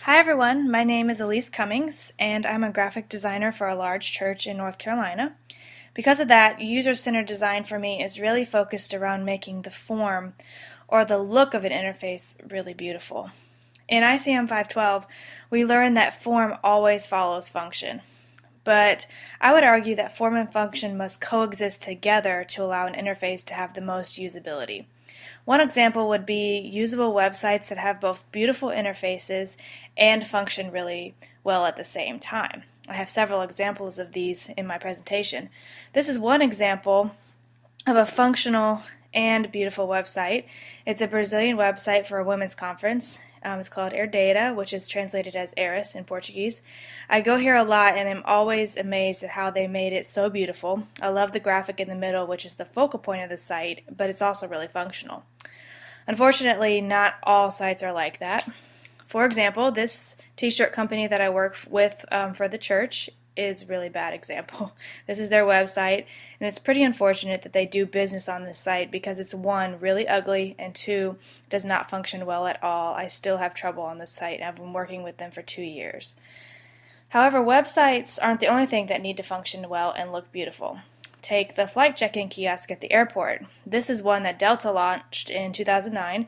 Hi everyone, my name is Elise Cummings and I'm a graphic designer for a large church in North Carolina. Because of that, user-centered design for me is really focused around making the form or the look of an interface really beautiful. In ICM 512, we learn that form always follows function. But I would argue that form and function must coexist together to allow an interface to have the most usability. One example would be usable websites that have both beautiful interfaces and function really well at the same time. I have several examples of these in my presentation. This is one example of a functional and beautiful website. It's a Brazilian website for a women's conference. It's called Herdada, which is translated as heiress in Portuguese. I go here a lot and I'm always amazed at how they made it so beautiful. I love the graphic in the middle, which is the focal point of the site, but it's also really functional. Unfortunately, not all sites are like that. For example, this t-shirt company that I work with for the church is a really bad example. This is their website, and it's pretty unfortunate that they do business on this site because it's one, really ugly, and two, does not function well at all. I still have trouble on this site, and I've been working with them for 2 years. However, websites aren't the only thing that need to function well and look beautiful. Take the flight check-in kiosk at the airport. This is one that Delta launched in 2009.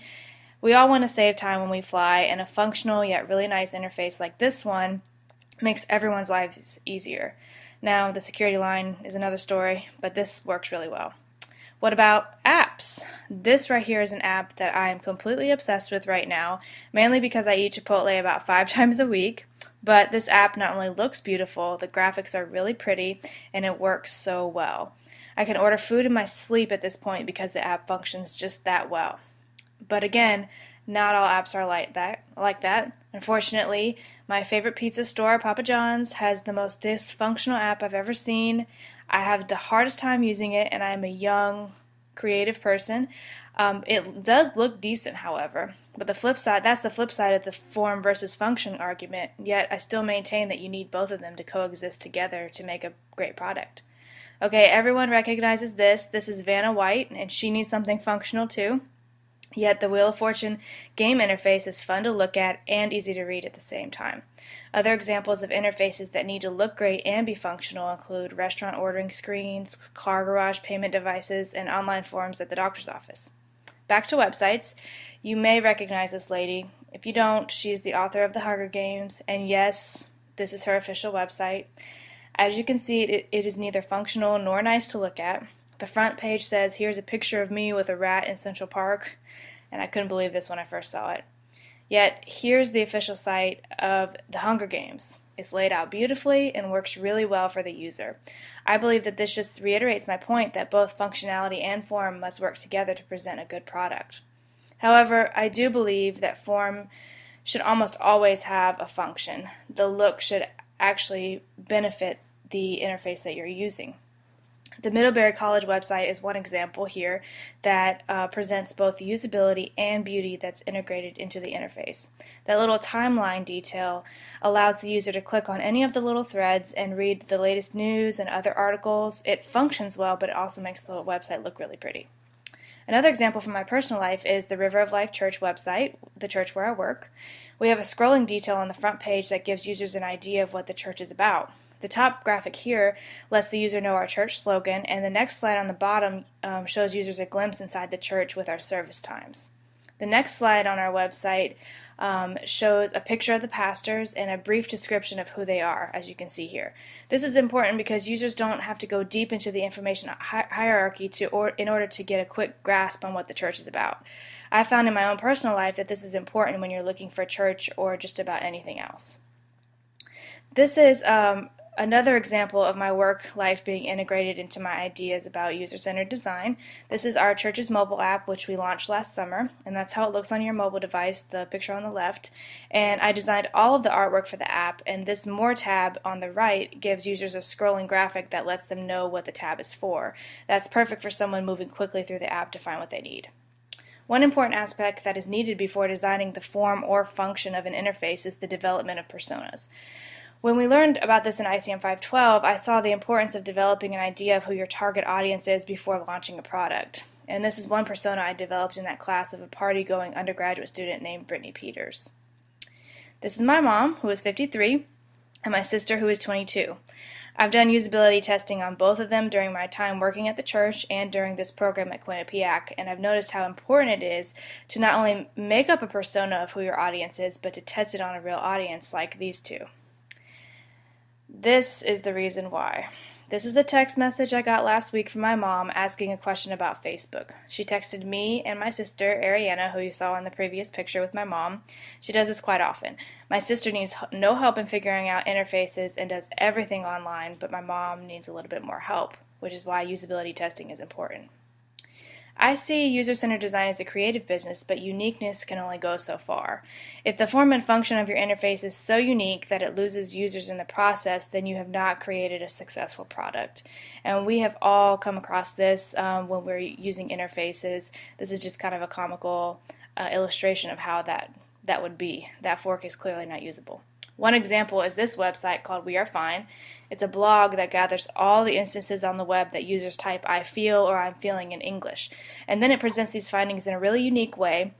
We all want to save time when we fly, and a functional yet really nice interface like this one makes everyone's lives easier. Now, the security line is another story, but this works really well. What about apps? This right here is an app that I am completely obsessed with right now, mainly because I eat Chipotle about 5 times a week. But this app not only looks beautiful, the graphics are really pretty, and it works so well. I can order food in my sleep at this point because the app functions just that well. But again, not all apps are like that. Unfortunately, my favorite pizza store, Papa John's, has the most dysfunctional app I've ever seen. I have the hardest time using it, and I'm a young, creative person. It does look decent, however, but that's the flip side of the form versus function argument, yet I still maintain that you need both of them to coexist together to make a great product. Okay, everyone recognizes this. This is Vanna White, and she needs something functional too. Yet the Wheel of Fortune game interface is fun to look at and easy to read at the same time. Other examples of interfaces that need to look great and be functional include restaurant ordering screens, car garage payment devices, and online forms at the doctor's office. Back to websites. You may recognize this lady. If you don't, she's the author of The Hunger Games, and yes, this is her official website. As you can see, it is neither functional nor nice to look at. The front page says, "Here's a picture of me with a rat in Central Park," and I couldn't believe this when I first saw it. Yet, here's the official site of The Hunger Games. It's laid out beautifully and works really well for the user. I believe that this just reiterates my point that both functionality and form must work together to present a good product. However, I do believe that form should almost always have a function. The look should actually benefit the interface that you're using. The Middlebury College website is one example here that presents both usability and beauty that's integrated into the interface. That little timeline detail allows the user to click on any of the little threads and read the latest news and other articles. It functions well, but it also makes the website look really pretty. Another example from my personal life is the River of Life Church website, the church where I work. We have a scrolling detail on the front page that gives users an idea of what the church is about. The top graphic here lets the user know our church slogan, and the next slide on the bottom shows users a glimpse inside the church with our service times. The next slide on our website shows a picture of the pastors and a brief description of who they are, as you can see here. This is important because users don't have to go deep into the information hierarchy in order to get a quick grasp on what the church is about. I found in my own personal life that this is important when you're looking for a church or just about anything else. This is another example of my work life being integrated into my ideas about user-centered design. This is our church's mobile app, which we launched last summer, and that's how it looks on your mobile device, the picture on the left. And I designed all of the artwork for the app, and this More tab on the right gives users a scrolling graphic that lets them know what the tab is for. That's perfect for someone moving quickly through the app to find what they need. One important aspect that is needed before designing the form or function of an interface is the development of personas. When we learned about this in ICM 512, I saw the importance of developing an idea of who your target audience is before launching a product. And this is one persona I developed in that class of a party-going undergraduate student named Brittany Peters. This is my mom, who is 53, and my sister, who is 22. I've done usability testing on both of them during my time working at the church and during this program at Quinnipiac, and I've noticed how important it is to not only make up a persona of who your audience is, but to test it on a real audience like these two. This is the reason why. This is a text message I got last week from my mom asking a question about Facebook. She texted me and my sister, Ariana, who you saw in the previous picture with my mom. She does this quite often. My sister needs no help in figuring out interfaces and does everything online, but my mom needs a little bit more help, which is why usability testing is important. I see user-centered design as a creative business, but uniqueness can only go so far. If the form and function of your interface is so unique that it loses users in the process, then you have not created a successful product. And we have all come across this when we're using interfaces. This is just kind of a comical illustration of how that would be. That fork is clearly not usable. One example is this website called We Are Fine. It's a blog that gathers all the instances on the web that users type I feel or I'm feeling in English. And then it presents these findings in a really unique way.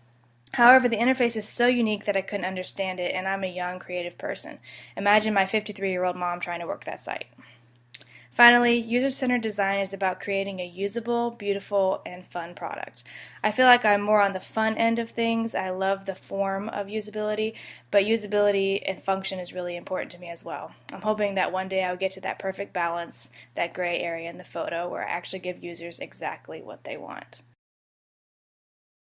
However, the interface is so unique that I couldn't understand it, and I'm a young, creative person. Imagine my 53-year-old mom trying to work that site. Finally, user-centered design is about creating a usable, beautiful, and fun product. I feel like I'm more on the fun end of things. I love the form of usability, but usability and function is really important to me as well. I'm hoping that one day I'll get to that perfect balance, that gray area in the photo where I actually give users exactly what they want.